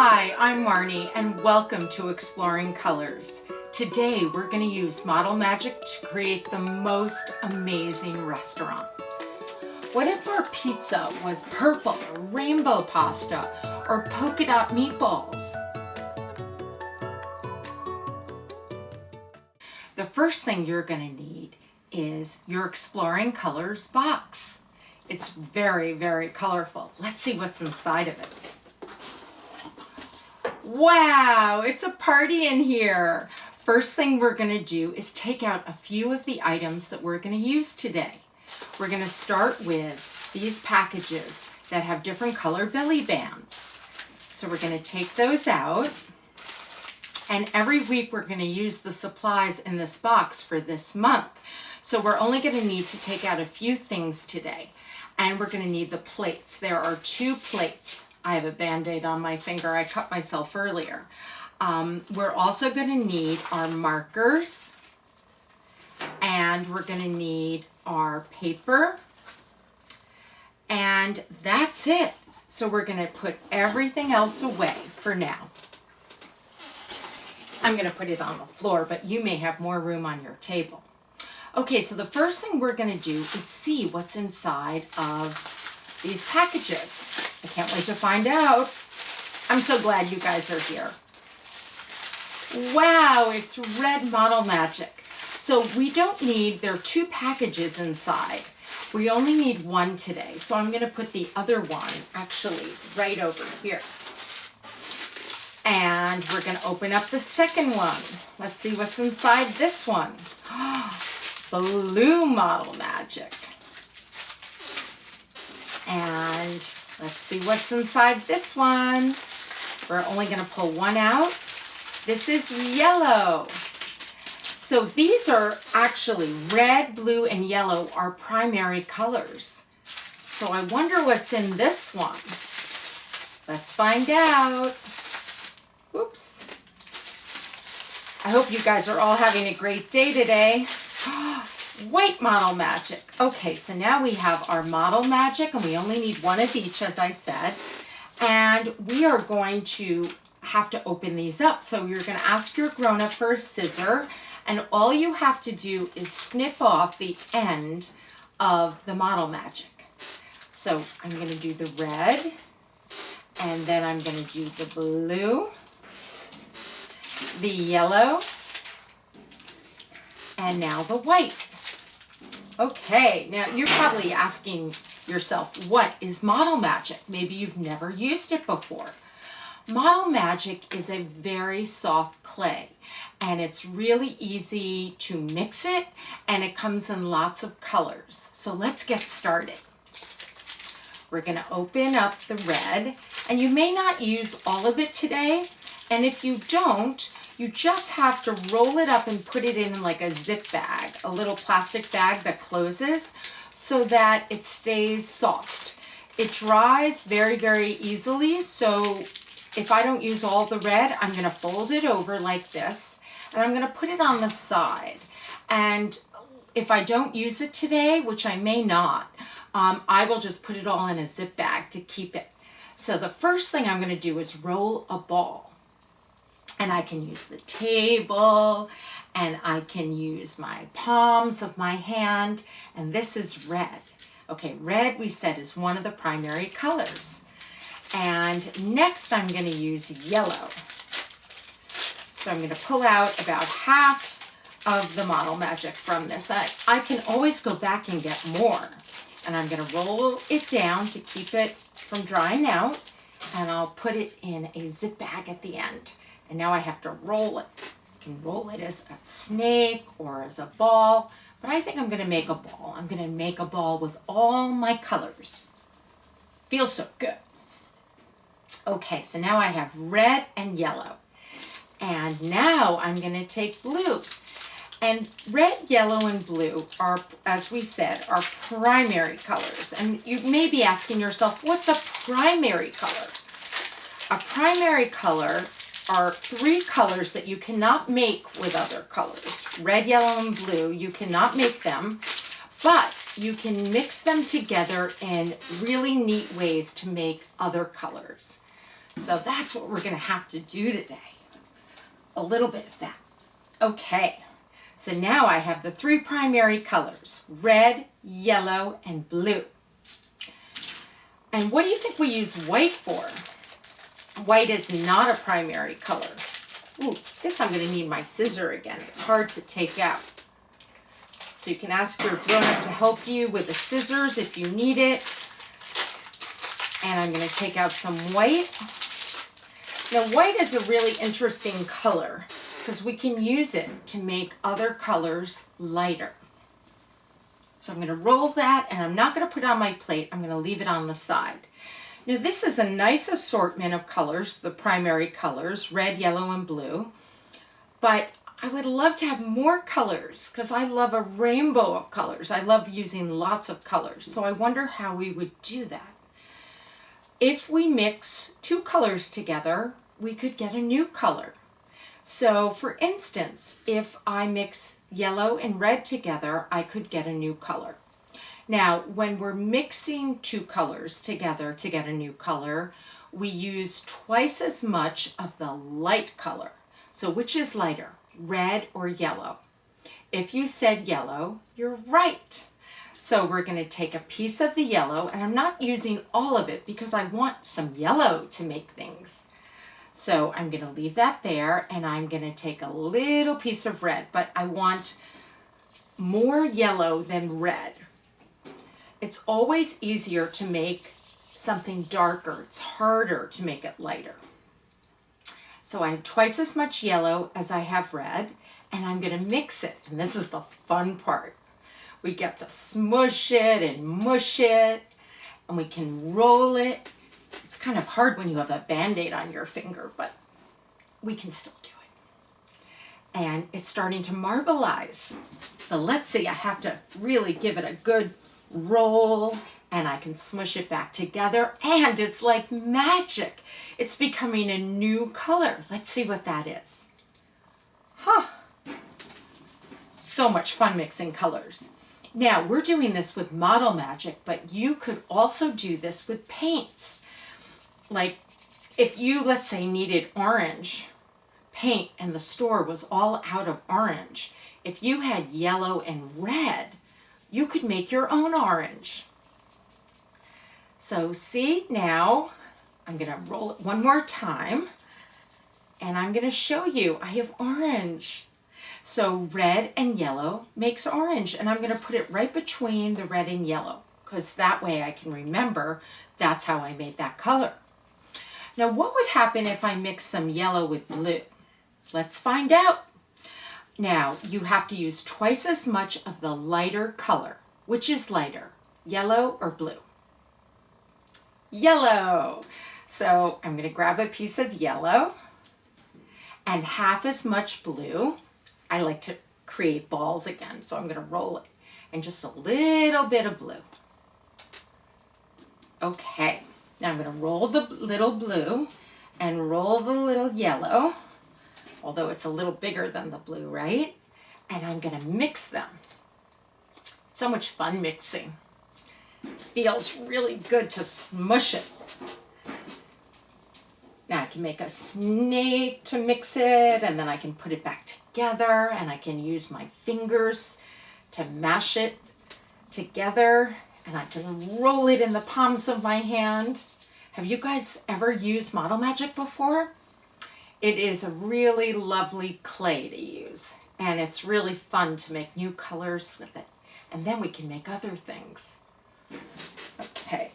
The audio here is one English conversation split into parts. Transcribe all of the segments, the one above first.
Hi, I'm Marnie and welcome to Exploring Colors. Today we're going to use Model Magic to create the most amazing restaurant. What if our pizza was purple or rainbow pasta or polka dot meatballs? The first thing you're going to need is your Exploring Colors box. It's very, very colorful. Let's see what's inside of it. Wow, it's a party in here. First thing we're going to do is take out a few of the items that we're going to use today. We're going to start with these packages that have different color belly bands. So we're going to take those out. And every week we're going to use the supplies in this box for this month. So we're only going to need to take out a few things today. And we're going to need the plates. There are 2 plates. I have a Band-Aid on my finger. I cut myself earlier. We're also going to need our markers, and we're going to need our paper, and that's it. So we're going to put everything else away for now. I'm going to put it on the floor, but you may have more room on your table. Okay, so the first thing we're going to do is see what's inside of these packages. I can't wait to find out. I'm so glad you guys are here. Wow, it's red Model Magic. So we don't need, there are 2 packages inside. We only need 1 today. So I'm going to put the other one actually right over here. And we're going to open up the second one. Let's see what's inside this one. Blue Model Magic. And let's see what's inside this one. We're only going to pull 1 out. This is yellow. So these are actually red, blue, and yellow are primary colors. So I wonder what's in this one. Let's find out. Oops. I hope you guys are all having a great day today. White Model Magic. Okay, so now we have our Model Magic, and we only need 1 of each, as I said. And we are going to have to open these up. So you're going to ask your grown-up for a scissor, and all you have to do is snip off the end of the Model Magic. So I'm going to do the red, and then I'm going to do the blue, the yellow, and now the white. Okay, now you're probably asking yourself, what is Model Magic? Maybe you've never used it before. Model Magic is a very soft clay, and it's really easy to mix it, and it comes in lots of colors. So let's get started. We're going to open up the red, and you may not use all of it today, and if you don't, you just have to roll it up and put it in like a zip bag, a little plastic bag that closes so that it stays soft. It dries very, very easily, so if I don't use all the red, I'm going to fold it over like this, and I'm going to put it on the side. And if I don't use it today, which I may not, I will just put it all in a zip bag to keep it. So the first thing I'm going to do is roll a ball. And I can use the table, and I can use my palms of my hand, and this is red. Okay, red we said is one of the primary colors. And next I'm going to use yellow. So I'm going to pull out about half of the Model Magic from this. I can always go back and get more. And I'm going to roll it down to keep it from drying out, and I'll put it in a zip bag at the end. And now I have to roll it. You can roll it as a snake or as a ball, but I think I'm going to make a ball. I'm going to make a ball with all my colors. Feels so good. Okay, so now I have red and yellow. And now I'm going to take blue. And red, yellow, and blue are, as we said, are primary colors. And you may be asking yourself, what's a primary color? A primary color are 3 colors that you cannot make with other colors. Red, yellow, and blue, you cannot make them, but you can mix them together in really neat ways to make other colors. So that's what we're going to have to do today. A little bit of that. Okay, so now I have the 3 primary colors, red, yellow, and blue. And what do you think we use white for? White is not a primary color. Ooh, I guess I'm going to need my scissor again. It's hard to take out. So you can ask your grown-up to help you with the scissors if you need it. And I'm going to take out some white. Now, white is a really interesting color because we can use it to make other colors lighter. So I'm going to roll that, and I'm not going to put it on my plate. I'm going to leave it on the side. Now, this is a nice assortment of colors, the primary colors, red, yellow, and blue. But I would love to have more colors because I love a rainbow of colors. I love using lots of colors. So I wonder how we would do that. If we mix 2 colors together, we could get a new color. So for instance, if I mix yellow and red together, I could get a new color. Now, when we're mixing 2 colors together to get a new color, we use twice as much of the light color. So which is lighter, red or yellow? If you said yellow, you're right. So we're going to take a piece of the yellow, and I'm not using all of it because I want some yellow to make things. So I'm going to leave that there, and I'm going to take a little piece of red, but I want more yellow than red. It's always easier to make something darker. It's harder to make it lighter. So I have twice as much yellow as I have red, and I'm going to mix it. And this is the fun part. We get to smush it and mush it, and we can roll it. It's kind of hard when you have a Band-Aid on your finger, but we can still do it. And it's starting to marbleize. So let's see, I have to really give it a good roll, and I can smush it back together, and it's like magic. It's becoming a new color. Let's see what that is. Huh. So much fun mixing colors. Now, we're doing this with Model Magic, but you could also do this with paints. Like, if you, let's say, needed orange paint and the store was all out of orange, if you had yellow and red, you could make your own orange. So see, now I'm going to roll it one more time, and I'm going to show you. I have orange. So red and yellow makes orange, and I'm going to put it right between the red and yellow because that way I can remember that's how I made that color. Now, what would happen if I mix some yellow with blue? Let's find out. Now, you have to use twice as much of the lighter color. Which is lighter, yellow or blue? Yellow. So I'm going to grab a piece of yellow and half as much blue. I like to create balls again, so I'm going to roll it. And just a little bit of blue. Okay, now I'm going to roll the little blue and roll the little yellow, although it's a little bigger than the blue, right? And I'm going to mix them. So much fun mixing. Feels really good to smush it. Now I can make a snake to mix it, and then I can put it back together, and I can use my fingers to mash it together, and I can roll it in the palms of my hand. Have you guys ever used Model Magic before? It is a really lovely clay to use, and it's really fun to make new colors with it. And then we can make other things. Okay.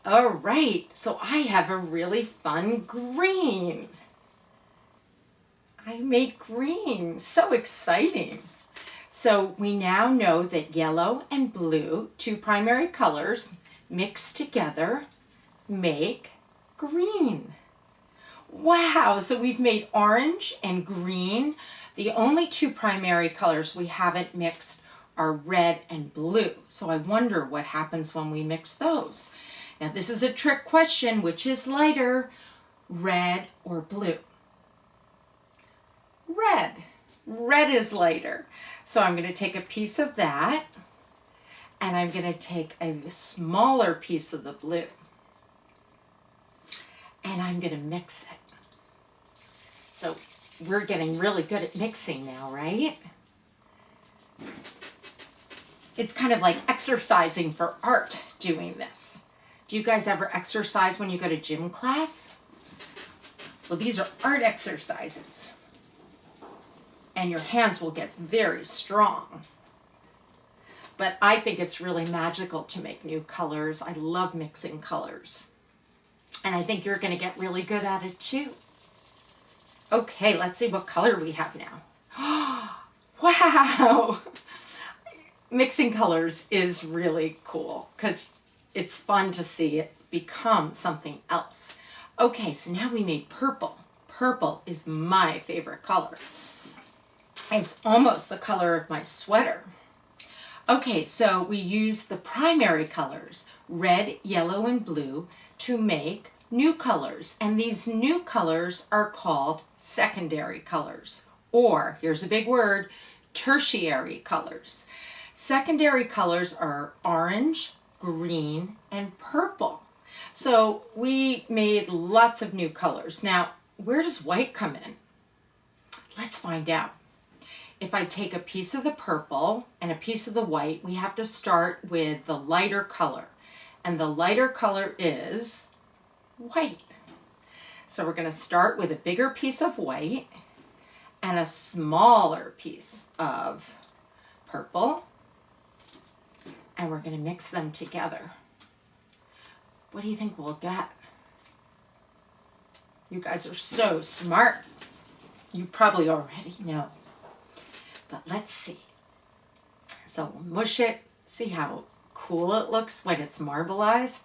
All right, so I have a really fun green. I made green, so exciting. So we now know that yellow and blue, 2 primary colors, mixed together make green. Wow, so we've made orange and green. The only 2 primary colors we haven't mixed are red and blue. So I wonder what happens when we mix those. Now this is a trick question. Which is lighter, red or blue? Red. Red is lighter. So I'm going to take a piece of that, and I'm going to take a smaller piece of the blue. and I'm going to mix it. So we're getting really good at mixing now, right? It's kind of like exercising for art doing this. Do you guys ever exercise when you go to gym class? Well, these are art exercises. And your hands will get very strong. But I think it's really magical to make new colors. I love mixing colors. And I think you're going to get really good at it too. Okay, let's see what color we have now. Wow! Mixing colors is really cool because it's fun to see it become something else. Okay, so now we made purple. Purple is my favorite color. It's almost the color of my sweater. Okay, so we use the primary colors, red, yellow, and blue, to make new colors. And these new colors are called secondary colors. Or, here's a big word, tertiary colors. Secondary colors are orange, green, and purple. So we made lots of new colors. Now, where does white come in? Let's find out. If I take a piece of the purple and a piece of the white, we have to start with the lighter color. And the lighter color is white. So we're going to start with a bigger piece of white and a smaller piece of purple. And we're going to mix them together. What do you think we'll get? You guys are so smart. You probably already know. But let's see. So we'll mush it, see how cool it looks when it's marbleized.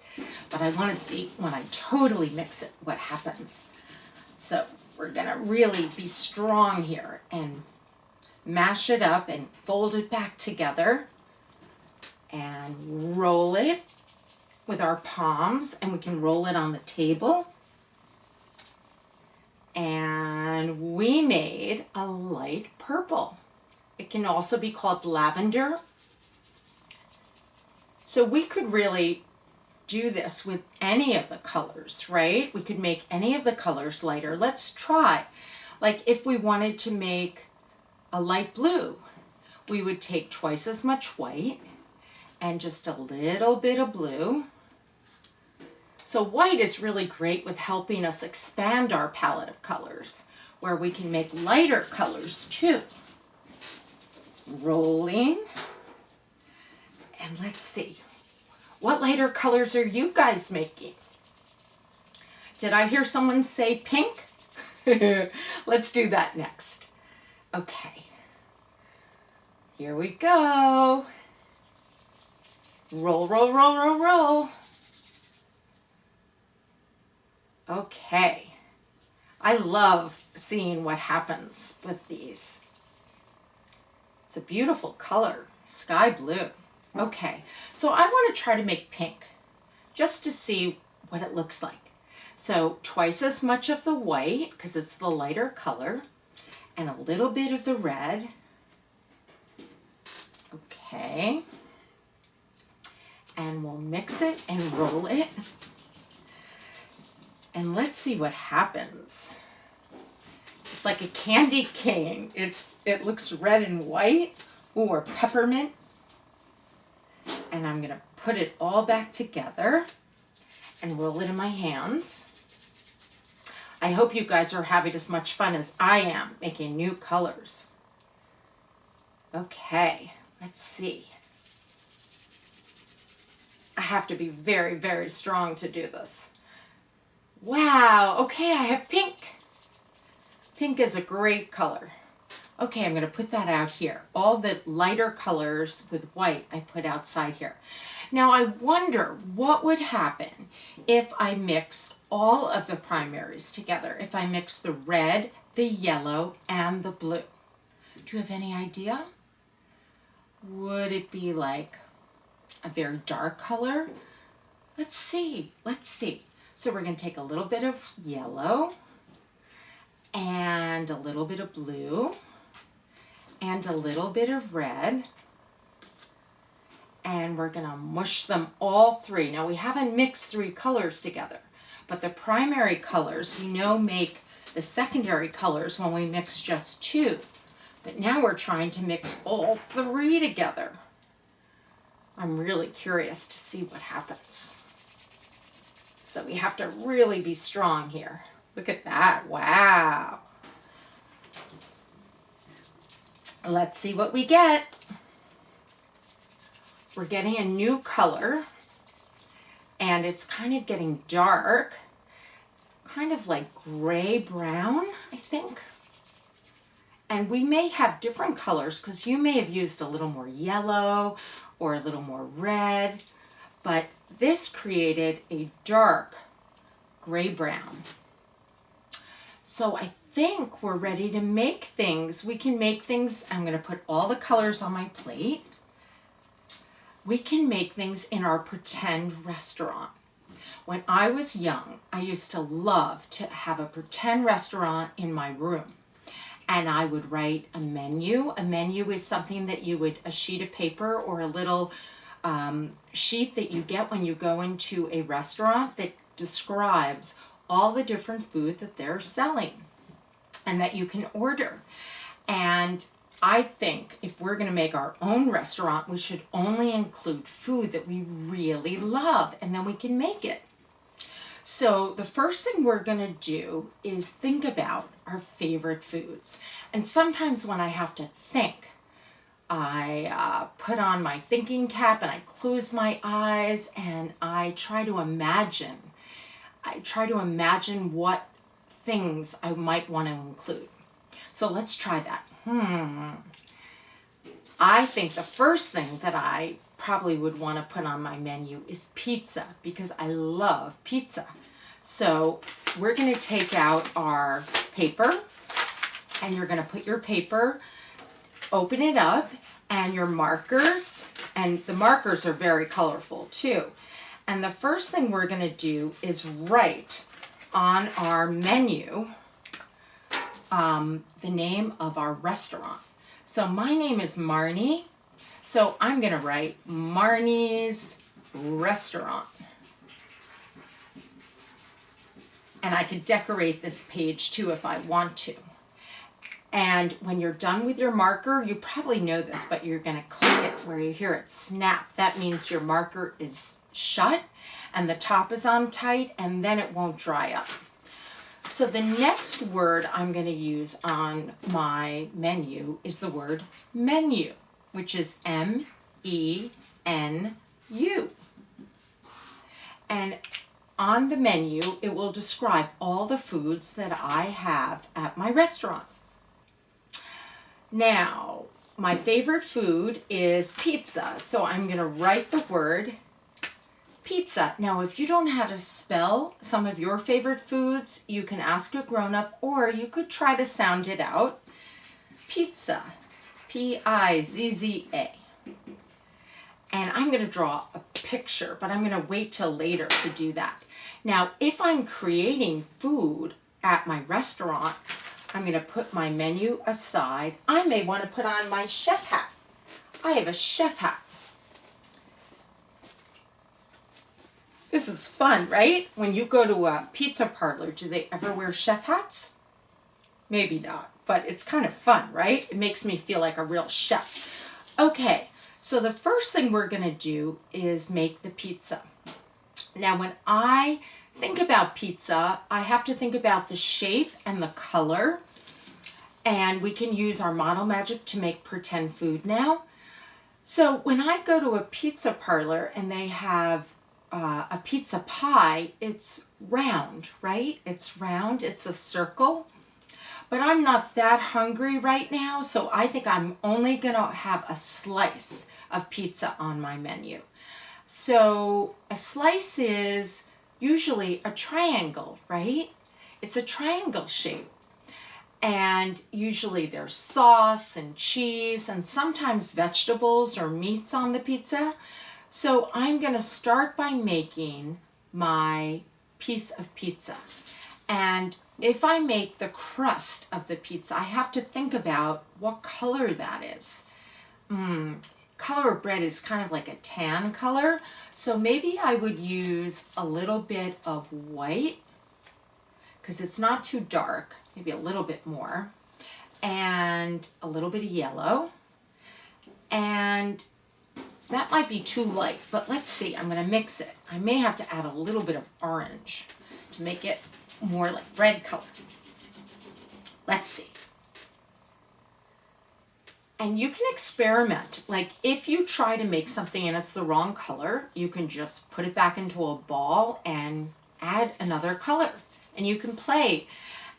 But I want to see when I totally mix it what happens. So we're going to really be strong here and mash it up and fold it back together and roll it with our palms, and we can roll it on the table. And we made a light purple. It can also be called lavender. So we could really do this with any of the colors, right? We could make any of the colors lighter. Let's try. Like if we wanted to make a light blue, we would take twice as much white and just a little bit of blue. So white is really great with helping us expand our palette of colors, where we can make lighter colors too. Rolling. And let's see. What lighter colors are you guys making? Did I hear someone say pink? Let's do that next. Okay. Here we go. Roll, roll, roll, roll, roll. Okay. I love seeing what happens with these. It's a beautiful color, sky blue. Okay, so I want to try to make pink just to see what it looks like. So twice as much of the white, because it's the lighter color, and a little bit of the red. Okay. And we'll mix it and roll it. And let's see what happens. It's like a candy cane. It looks red and white, or peppermint. And I'm going to put it all back together and roll it in my hands. I hope you guys are having as much fun as I am making new colors. Okay, let's see. I have to be very, very strong to do this. Wow, okay, I have pink. Pink is a great color. Okay, I'm going to put that out here. All the lighter colors with white I put outside here. Now I wonder what would happen if I mix all of the primaries together. If I mix the red, the yellow, and the blue. Do you have any idea? Would it be like a very dark color? Let's see. Let's see. So we're going to take a little bit of yellow and a little bit of blue and a little bit of red, and we're going to mush them all three. Now we haven't mixed three colors together, But the primary colors we know make the secondary colors when we mix just two. But now we're trying to mix all three together. I'm really curious to see what happens. So we have to really be strong here. Look at that. Wow. Let's see what we get. We're getting a new color, and it's kind of getting dark, kind of like gray-brown, I think. And we may have different colors because you may have used a little more yellow or a little more red, but this created a dark gray-brown. So I think we're ready to make things. We can make things. I'm going to put all the colors on my plate. We can make things in our pretend restaurant. When I was young, I used to love to have a pretend restaurant in my room. And I would write a menu. A menu is something that you would, a sheet of paper or a little sheet that you get when you go into a restaurant that describes all the different food that they're selling and that you can order. And I think if we're going to make our own restaurant, we should only include food that we really love, and then we can make it. So the first thing we're going to do is think about our favorite foods. And sometimes when I have to think, I put on my thinking cap and I close my eyes and I try to imagine. What things I might want to include. So let's try that. I think the first thing that I probably would want to put on my menu is pizza, because I love pizza. So we're going to take out our paper, and you're going to put your paper, open it up, and your markers, and the markers are very colorful too. And the first thing we're going to do is write on our menu the name of our restaurant. So my name is Marnie, so I'm going to write Marnie's Restaurant. And I could decorate this page too if I want to. And when you're done with your marker, you probably know this, but you're going to click it where you hear it snap. That means your marker is shut and the top is on tight, and then it won't dry up. So the next word I'm going to use on my menu is the word menu, which is M-E-N-U. And on the menu, it will describe all the foods that I have at my restaurant. Now, my favorite food is pizza, so I'm going to write the word pizza. Now, if you don't know how to spell some of your favorite foods, you can ask a grown-up, or you could try to sound it out. Pizza, P-I-Z-Z-A. And I'm going to draw a picture, but I'm going to wait till later to do that. Now, if I'm creating food at my restaurant, I'm going to put my menu aside. I may want to put on my chef hat. I have a chef hat. This is fun, right? When you go to a pizza parlor, do they ever wear chef hats? Maybe not, but it's kind of fun, right? It makes me feel like a real chef. Okay, so the first thing we're going to do is make the pizza. Now, when I think about pizza, I have to think about the shape and the color, and we can use our model magic to make pretend food now. So when I go to a pizza parlor and they have a pizza pie, it's round, right? It's round, it's a circle. But I'm not that hungry right now, so I think I'm only gonna have a slice of pizza on my menu. So a slice is usually a triangle, right? It's a triangle shape. And usually there's sauce and cheese and sometimes vegetables or meats on the pizza. So I'm going to start by making my piece of pizza. And if I make the crust of the pizza, I have to think about what color that is. Color of bread is kind of like a tan color. So maybe I would use a little bit of white because it's not too dark, maybe a little bit more, and a little bit of yellow, and that might be too light, but let's see. I'm going to mix it. I may have to add a little bit of orange to make it more like red color. Let's see. And you can experiment. Like if you try to make something and it's the wrong color, you can just put it back into a ball and add another color. And you can play.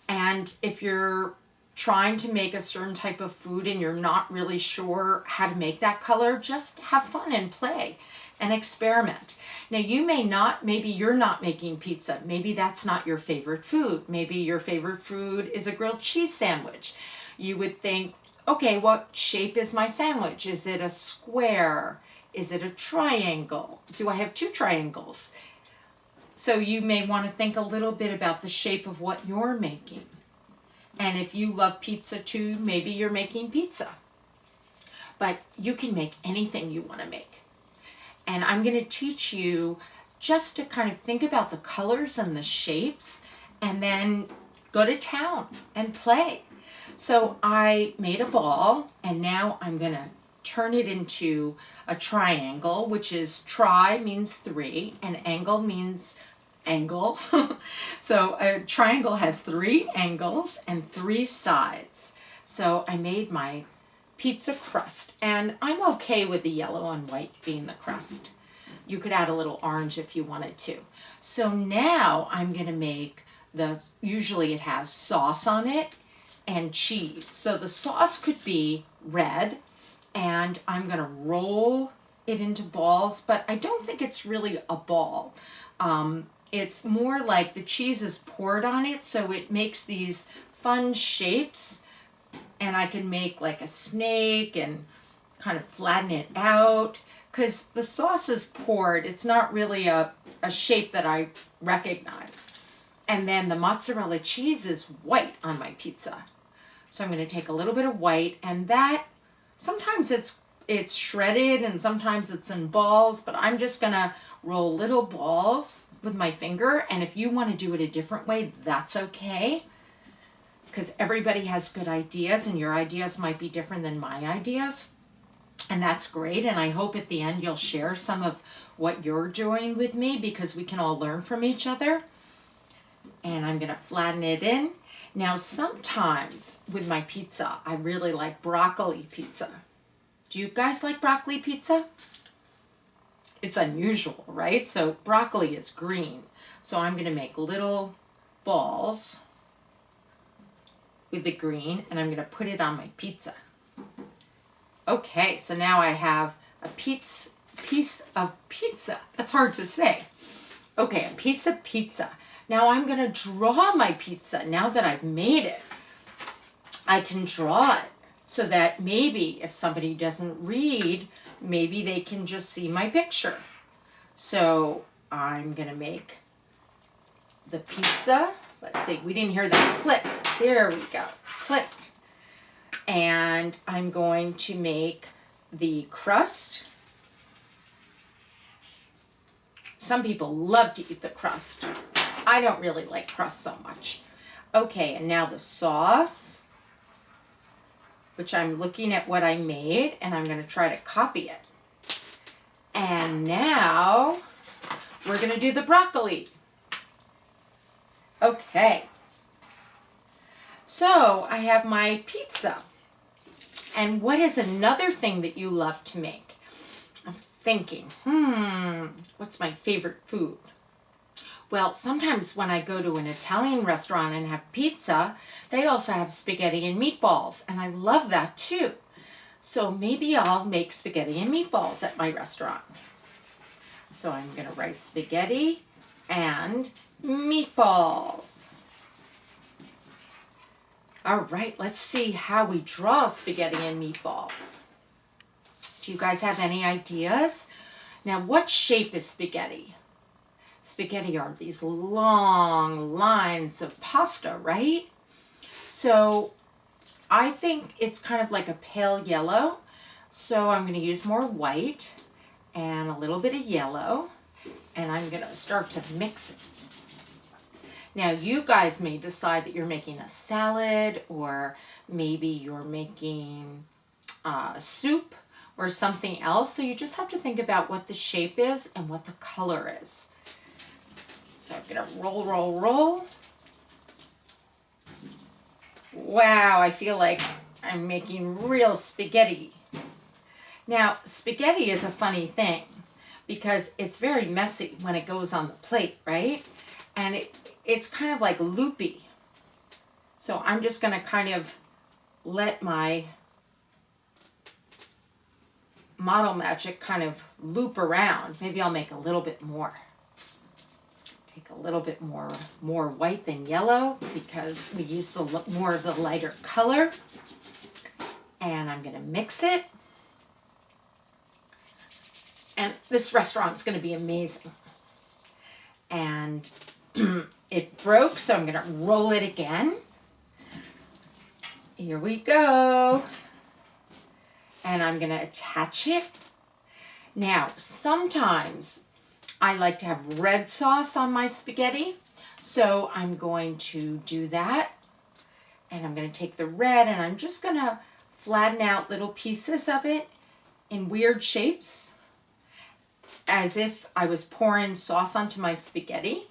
And if you're trying to make a certain type of food and you're not really sure how to make that color, just have fun and play and experiment. Now you may not, maybe you're not making pizza. Maybe that's not your favorite food. Maybe your favorite food is a grilled cheese sandwich. You would think, okay, what shape is my sandwich? Is it a square? Is it a triangle? Do I have two triangles? So you may want to think a little bit about the shape of what you're making. And if you love pizza too, maybe you're making pizza. But you can make anything you want to make. And I'm going to teach you just to kind of think about the colors and the shapes and then go to town and play. So I made a ball and now I'm going to turn it into a triangle, which is tri means 3 and angle means angle. So a triangle has 3 angles and 3 sides. So I made my pizza crust and I'm okay with the yellow and white being the crust. You could add a little orange if you wanted to. So now I'm going to make usually it has sauce on it and cheese. So the sauce could be red and I'm going to roll it into balls, but I don't think it's really a ball. It's more like the cheese is poured on it, so it makes these fun shapes, and I can make like a snake and kind of flatten it out because the sauce is poured. It's not really a shape that I recognize. And then the mozzarella cheese is white on my pizza. So I'm going to take a little bit of white, and that sometimes it's shredded and sometimes it's in balls, but I'm just going to roll little balls with my finger, and if you want to do it a different way, that's okay, because everybody has good ideas and your ideas might be different than my ideas, and that's great. And I hope at the end you'll share some of what you're doing with me because we can all learn from each other. And I'm going to flatten it in. Now sometimes with my pizza I really like broccoli pizza. Do you guys like broccoli pizza? It's unusual, right? So broccoli is green. So I'm going to make little balls with the green and I'm going to put it on my pizza. Okay, so now I have a piece of pizza. That's hard to say. Okay, a piece of pizza. Now I'm going to draw my pizza. Now that I've made it, I can draw it so that maybe if somebody doesn't read, maybe they can just see my picture. So I'm going to make the pizza. Let's see, we didn't hear that click. There we go, clicked. And I'm going to make the crust. Some people love to eat the crust. I don't really like crust so much. Okay, and now the sauce, which I'm looking at what I made, and I'm going to try to copy it. And now we're going to do the broccoli. Okay. So I have my pizza. And what is another thing that you love to make? I'm thinking, what's my favorite food? Well, sometimes when I go to an Italian restaurant and have pizza, they also have spaghetti and meatballs, and I love that too. So maybe I'll make spaghetti and meatballs at my restaurant. So I'm going to write spaghetti and meatballs. All right, let's see how we draw spaghetti and meatballs. Do you guys have any ideas? Now, what shape is spaghetti? Spaghetti are these long lines of pasta, right? So I think it's kind of like a pale yellow. So I'm going to use more white and a little bit of yellow, and I'm going to start to mix it. Now you guys may decide that you're making a salad, or maybe you're making soup or something else. So you just have to think about what the shape is and what the color is. So I'm gonna roll, roll, roll. Wow, I feel like I'm making real spaghetti. Now, spaghetti is a funny thing because it's very messy when it goes on the plate, right? And it's kind of like loopy. So I'm just gonna kind of let my Model Magic kind of loop around. Maybe I'll make a little bit more. Take a little bit more white than yellow because we use more of the lighter color. And I'm gonna mix it. And this restaurant's gonna be amazing. And it broke, so I'm gonna roll it again. Here we go. And I'm gonna attach it. Now, sometimes I like to have red sauce on my spaghetti, so I'm going to do that. And I'm gonna take the red and I'm just gonna flatten out little pieces of it in weird shapes, as if I was pouring sauce onto my spaghetti.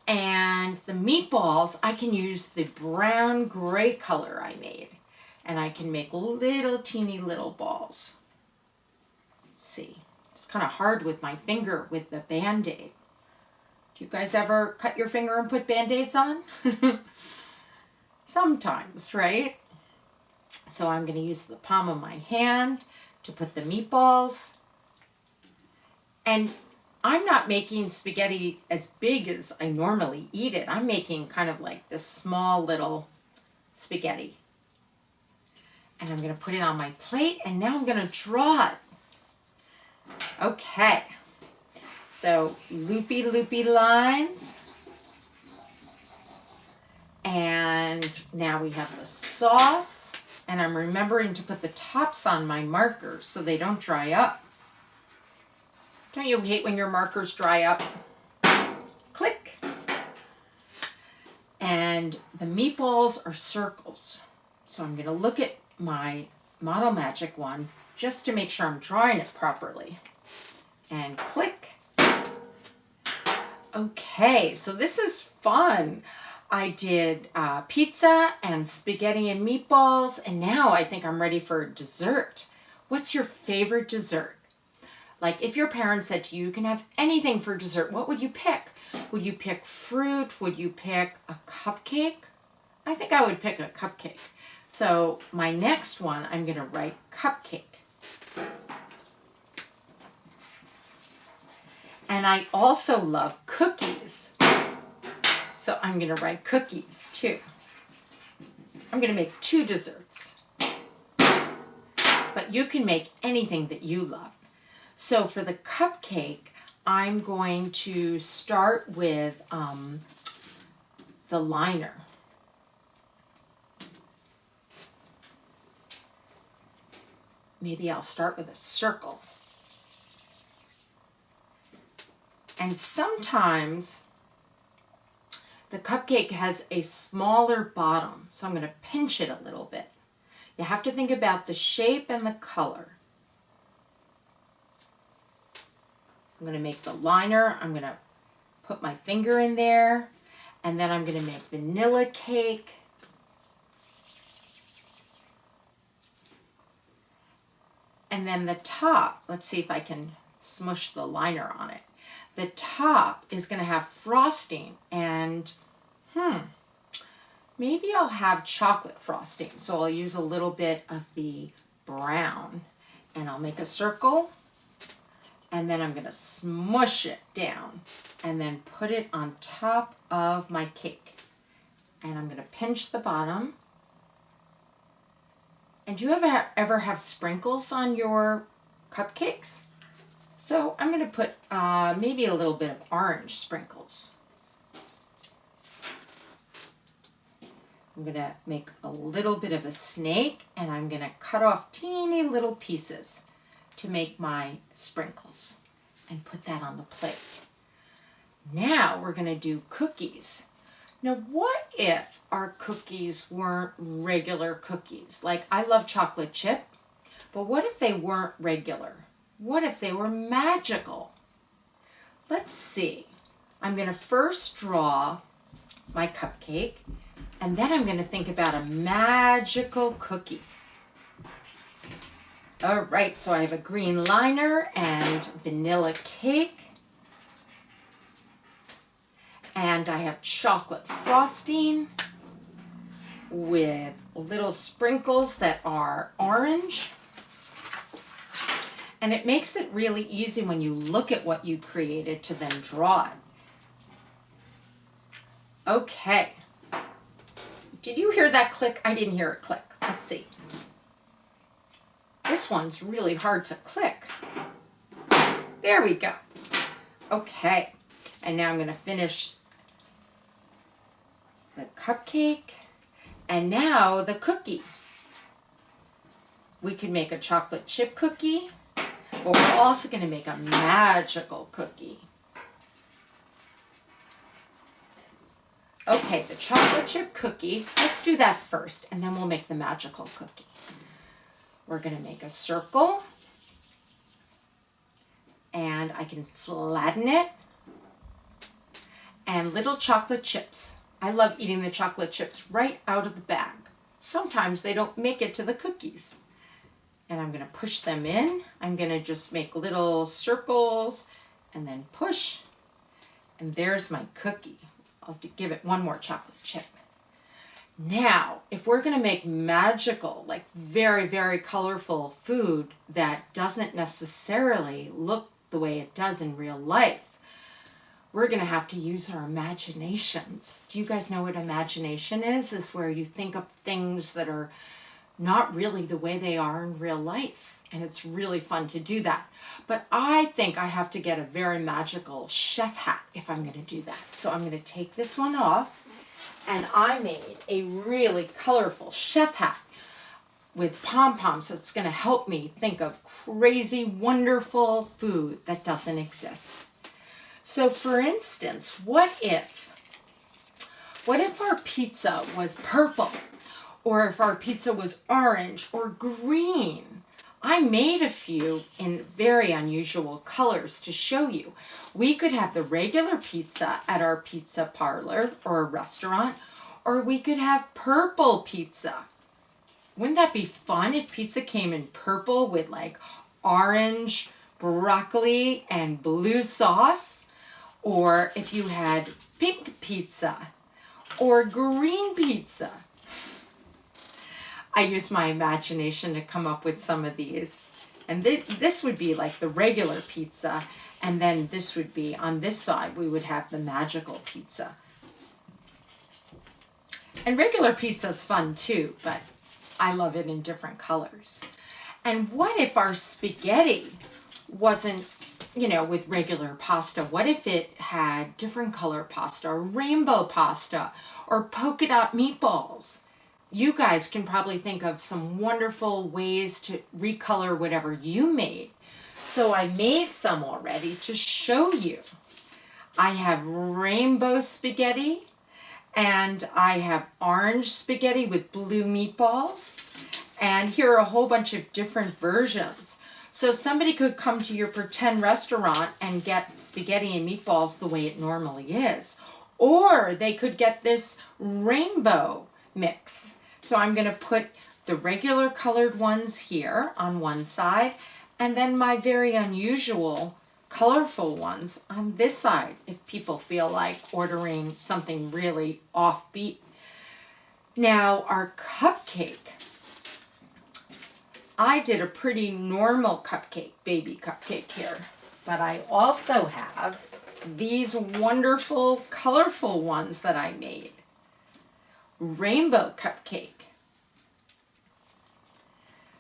And the meatballs, I can use the brown gray color I made. And I can make little teeny little balls. Let's see. It's kind of hard with my finger with the Band-Aid. Do you guys ever cut your finger and put Band-Aids on? Sometimes, right? So I'm going to use the palm of my hand to put the meatballs. And I'm not making spaghetti as big as I normally eat it. I'm making kind of like this small little spaghetti. And I'm going to put it on my plate, and now I'm going to draw it. Okay. So loopy, loopy lines. And now we have the sauce. And I'm remembering to put the tops on my markers so they don't dry up. Don't you hate when your markers dry up? Click. And the meatballs are circles. So I'm going to look at my Model Magic one just to make sure I'm drawing it properly. And click. Okay, so this is fun. I did pizza and spaghetti and meatballs, and now I think I'm ready for dessert. What's your favorite dessert? Like if your parents said to you, you can have anything for dessert, what would you pick? Would you pick fruit? Would you pick a cupcake? I think I would pick a cupcake. So my next one, I'm going to write cupcake. And I also love cookies. So I'm going to write cookies too. I'm going to make 2 desserts. But you can make anything that you love. So for the cupcake, I'm going to start with the liner. Maybe I'll start with a circle. And sometimes the cupcake has a smaller bottom, so I'm going to pinch it a little bit. You have to think about the shape and the color. I'm going to make the liner. I'm going to put my finger in there, and then I'm going to make vanilla cake. And then the top, let's see if I can smush the liner on it. The top is going to have frosting, and maybe I'll have chocolate frosting. So I'll use a little bit of the brown, and I'll make a circle, and then I'm going to smush it down and then put it on top of my cake. And I'm going to pinch the bottom. And do you ever have sprinkles on your cupcakes? So I'm going to put maybe a little bit of orange sprinkles. I'm going to make a little bit of a snake, and I'm going to cut off teeny little pieces to make my sprinkles and put that on the plate. Now we're going to do cookies. Now, what if our cookies weren't regular cookies? Like, I love chocolate chip, but what if they weren't regular? What if they were magical? Let's see. I'm going to first draw my cupcake, and then I'm going to think about a magical cookie. All right, so I have a green liner and vanilla cake. And I have chocolate frosting with little sprinkles that are orange. And it makes it really easy when you look at what you created to then draw it. Okay. Did you hear that click? I didn't hear it click. Let's see. This one's really hard to click. There we go. Okay. And now I'm going to finish the cupcake, and now the cookie. We could make a chocolate chip cookie, but we're also going to make a magical cookie. Okay, the chocolate chip cookie, let's do that first, and then we'll make the magical cookie. We're going to make a circle, and I can flatten it, and little chocolate chips. I love eating the chocolate chips right out of the bag. Sometimes they don't make it to the cookies. And I'm going to push them in. I'm going to just make little circles and then push. And there's my cookie. I'll give it one more chocolate chip. Now, if we're going to make magical, like very, very colorful food that doesn't necessarily look the way it does in real life, we're going to have to use our imaginations. Do you guys know what imagination is? It's where you think of things that are not really the way they are in real life. And it's really fun to do that. But I think I have to get a very magical chef hat if I'm going to do that. So I'm going to take this one off. And I made a really colorful chef hat with pom-poms that's going to help me think of crazy, wonderful food that doesn't exist. So for instance, what if our pizza was purple, or if our pizza was orange or green? I made a few in very unusual colors to show you. We could have the regular pizza at our pizza parlor or a restaurant, or we could have purple pizza. Wouldn't that be fun if pizza came in purple with like orange, broccoli, and blue sauce? Or if you had pink pizza or green pizza. I used my imagination to come up with some of these. And this would be like the regular pizza. And then this would be, on this side, we would have the magical pizza. And regular pizza is fun too, but I love it in different colors. And what if our spaghetti wasn't, with regular pasta? What if it had different color pasta, or rainbow pasta, or polka dot meatballs? You guys can probably think of some wonderful ways to recolor whatever you made. So I made some already to show you. I have rainbow spaghetti, and I have orange spaghetti with blue meatballs. And here are a whole bunch of different versions. So somebody could come to your pretend restaurant and get spaghetti and meatballs the way it normally is. Or they could get this rainbow mix. So I'm going to put the regular colored ones here on one side, and then my very unusual colorful ones on this side if people feel like ordering something really offbeat. Now our cupcake. I did a pretty normal cupcake, baby cupcake here, but I also have these wonderful, colorful ones that I made. Rainbow cupcake.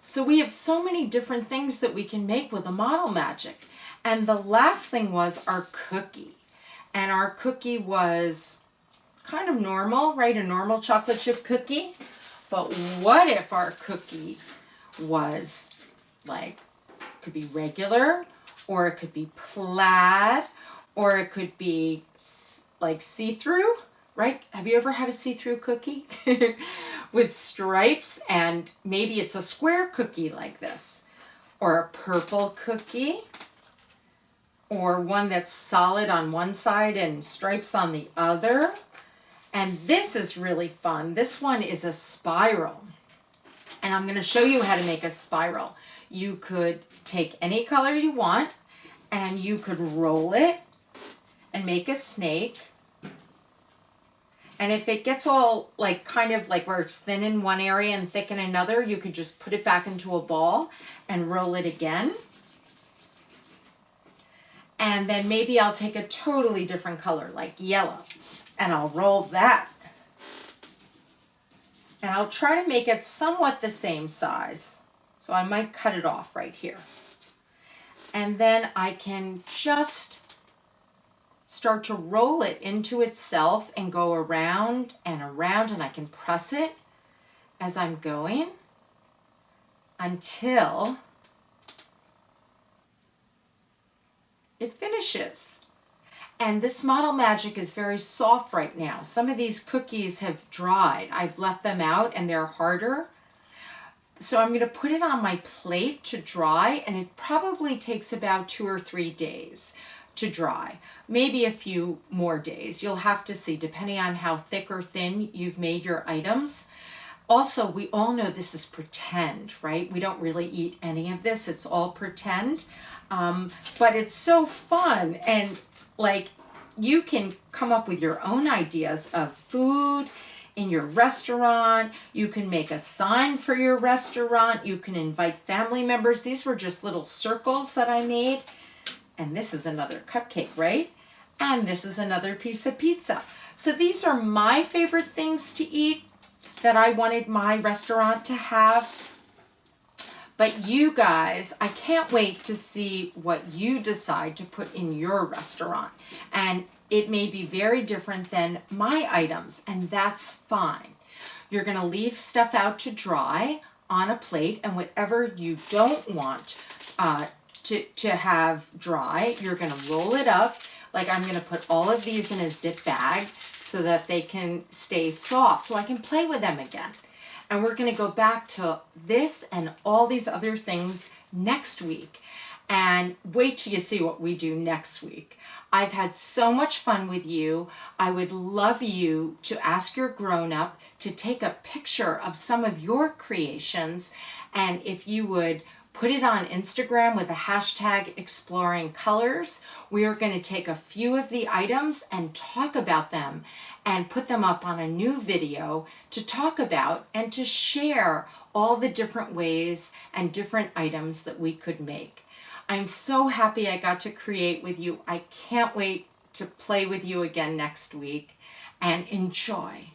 So we have so many different things that we can make with a model magic. And the last thing was our cookie. And our cookie was kind of normal, right? A normal chocolate chip cookie. But what if our cookie was like, could be regular, or it could be plaid, or it could be like see-through, right? Have you ever had a see-through cookie with stripes, and maybe it's a square cookie like this, or a purple cookie, or one that's solid on one side and stripes on the other. And this is really fun. This one is a spiral. And I'm going to show you how to make a spiral. You could take any color you want, and you could roll it and make a snake. And if it gets all like kind of like where it's thin in one area and thick in another, you could just put it back into a ball and roll it again. And then maybe I'll take a totally different color, like yellow, and I'll roll that. And I'll try to make it somewhat the same size. So I might cut it off right here. And then I can just start to roll it into itself and go around and around, and I can press it as I'm going until it finishes. And this Model Magic is very soft right now. Some of these cookies have dried. I've left them out and they're harder. So I'm going to put it on my plate to dry, and it probably takes about 2 or 3 days to dry. Maybe a few more days. You'll have to see depending on how thick or thin you've made your items. Also, we all know this is pretend, right? We don't really eat any of this. It's all pretend. But it's so fun, and like you can come up with your own ideas of food in your restaurant. You can make a sign for your restaurant. You can invite family members. These were just little circles that I made. And this is another cupcake, right? And this is another piece of pizza. So these are my favorite things to eat that I wanted my restaurant to have. But you guys, I can't wait to see what you decide to put in your restaurant. And it may be very different than my items, and that's fine. You're going to leave stuff out to dry on a plate, and whatever you don't want to have dry, you're going to roll it up. Like I'm going to put all of these in a zip bag so that they can stay soft, so I can play with them again. And we're going to go back to this and all these other things next week. And wait till you see what we do next week. I've had so much fun with you. I would love you to ask your grown-up to take a picture of some of your creations. And if you would put it on Instagram with the hashtag Exploring Colors. We are going to take a few of the items and talk about them and put them up on a new video to talk about and to share all the different ways and different items that we could make. I'm so happy I got to create with you. I can't wait to play with you again next week, and enjoy.